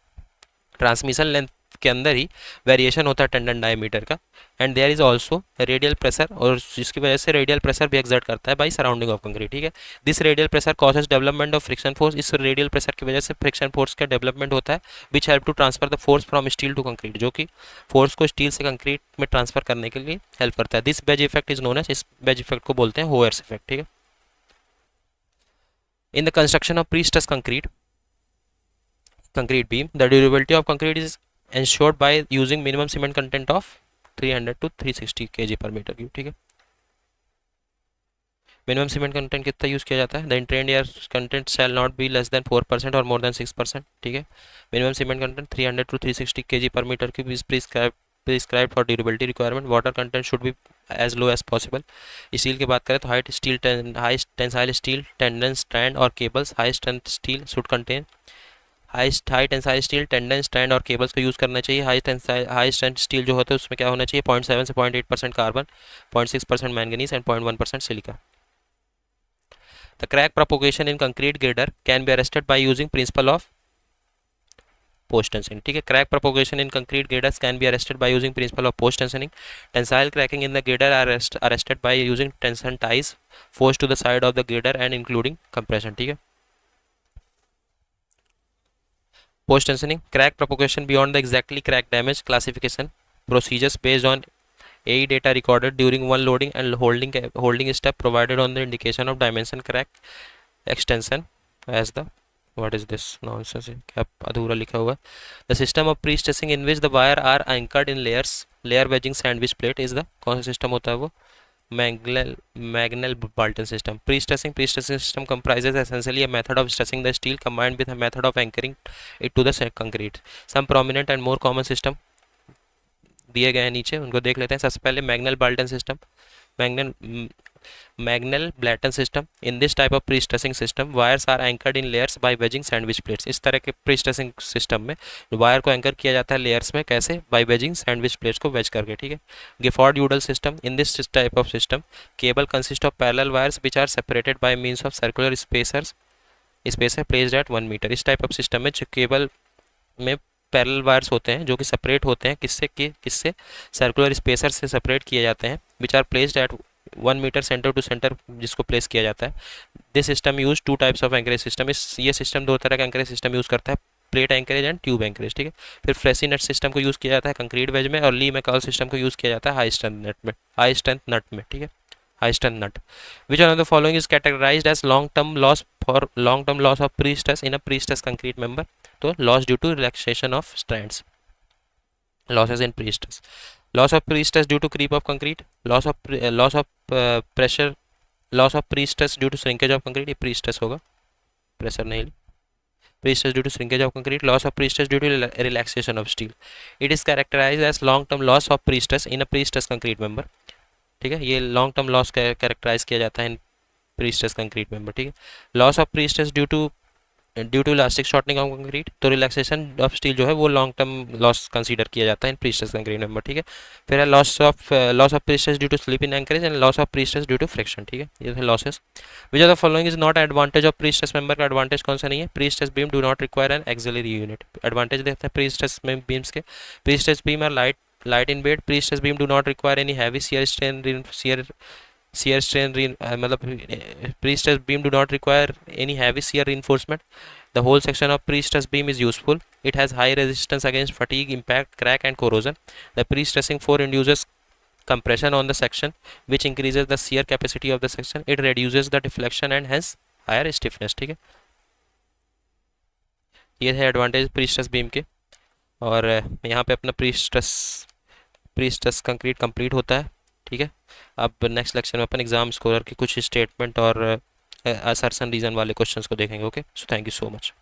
ट्रांसमिशन लेंथ के अंदर ही वेरिएशन होता है टेंडन डायमीटर का, and there is also radial pressure, और जिसकी वजह से रेडियल प्रेशर भी एक्सर्ट करता है बाई सराउंडिंग ऑफ कंक्रीट. ठीक है. This radial pressure causes development of friction force. इस रेडियल प्रेशर की वजह से फ्रिक्शन फोर्स का डेवलपमेंट होता है, which help to transfer the force from steel to concrete, जो कि फोर्स को स्टील से कंक्रीट में ट्रांसफर करने के लिए हेल्प करता है. This wedge effect is known as, इस बेज इफेक्ट को बोलते हैं होयर्स इफेक्ट. ठीक है. In the construction of pre stress concrete beam, the durability of concrete is ensured by using minimum cement content of 300 to 360 kg per meter cube. ठीक है. Minimum cement content कितना use किया जाता है, the entrained air content shall not be less than 4% और more than 6%. ठीक है. Minimum cement content 300 to 360 kg per meter cube is prescribed for durability requirement. Water content should be as low as possible. Steel की बात करें तो high tensile steel tendon strand और cables, high strength steel should contain high tensile steel tendon strand और cables को use करना चाहिए. High strength steel जो होता है उसमें क्या होना चाहिए, 0.7 से 0.8% carbon, 0.6% manganese and 0.1% silica. The crack propagation in concrete girder can be arrested by using principle of post tensioning. ठीक है. Crack propagation in concrete girders can be arrested by using principle of post tensioning. Tensile cracking in the girder arrested by using tension ties force to the side of the girder and including compression. ठीक है. Post tensioning, crack propagation beyond the exactly crack damage classification procedures based on AE data recorded during one loading and holding step provided on the indication of dimension crack extension as the, what is this nonsense, क्या अधूरा लिखा हुआ. The system of pre-stressing in which the wire are anchored in layers, layer wedging sandwich plate is the, कौन सा system होता है वो, Magnell-Boulton system. Pre-stressing system comprises essentially a method of stressing the steel combined with a method of anchoring it to the concrete. Some prominent and more common system दिए गए हैं नीचे, उनको देख लेते हैं. सबसे पहले Magnell-Boulton system. Magnell-Boulton system. In this type of pre-stressing system, wires are anchored in layers by wedging sandwich plates. इस तरह के pre-stressing system में वायर को एंकर किया जाता है लेयर्स में, कैसे, by wedging sandwich plates को wedge करके. ठीक है. Gifford-Udall system. In this type of system, cable consists of parallel wires which are separated by means of circular spacer placed at 1 meter. इस type of system में जो cable में parallel wires होते हैं जो कि सेपरेट होते हैं किससे सर्कुलर स्पेसर से सेपरेट किए जाते हैं, which are placed at 1 metre centre to centre जिसको प्लेस किया जाता है। This system use two types of anchorage system, इस ये सिस्टम दो तरह का एंकरेज सिस्टम यूज़ करता है, plate anchorage and tube anchorage, ठीक है। फिर फ्रेसी नट सिस्टम को यूज़ किया जाता है कंक्रीट वेज में, और ली मैकॉल सिस्टम को यूज़ किया जाता है हाई स्ट्रेंथ नट में, ठीक है, high strength nut. Which one of the following is categorised as long term loss of pre stress in a pre stress concrete member? तो loss due to relaxation of strands, losses in pre-stress, loss of pre-stress due to creep of concrete, loss of pressure, loss of pre-stress due to shrinkage of concrete, ये pre-stress होगा, pressure नहीं, pre-stress due to shrinkage of concrete, loss of pre-stress due to relaxation of steel. It is characterized as long-term loss of pre-stress in a pre-stress concrete member, ठीक है, ये long term loss characterise किया जाता है इन pre-stress concrete member, ठीक है। Loss of prestress due to elastic shortening of concrete, तो relaxation of steel जो है वो लॉन्ग टर्म लॉस कंसीडर किया जाता है इन प्री-स्ट्रेस कंक्रीट मेंबर, ठीक है। फिर है loss of prestress due to slip in anchorage and loss of prestress due to friction, ठीक है, ये थे losses. Which are the following is not advantage of prestress member, का एडवांटेज कौन सा नहीं है? Prestress beam do not require an auxiliary unit, advantage देखते हैं प्री-स्ट्रेस बीम्स के। Prestress beam are light in weight, prestress beam do not require any heavy shear strain मतलब pre-stress beam do not require any heavy shear reinforcement. The whole section of pre-stress beam is useful. It has high resistance against fatigue, impact, crack and corrosion. The pre-stressing force induces compression on the section, which increases the shear capacity of the section. It reduces the deflection and hence higher stiffness, ठीक है। ये है advantage pre-stress beam के। और यहाँ पे अपना pre-stress concrete complete होता है, ठीक है। अब नेक्स्ट लेक्चर में अपन एग्जाम स्कोरर के कुछ स्टेटमेंट और असर्शन रीजन वाले क्वेश्चंस को देखेंगे। Okay, so thank you so much.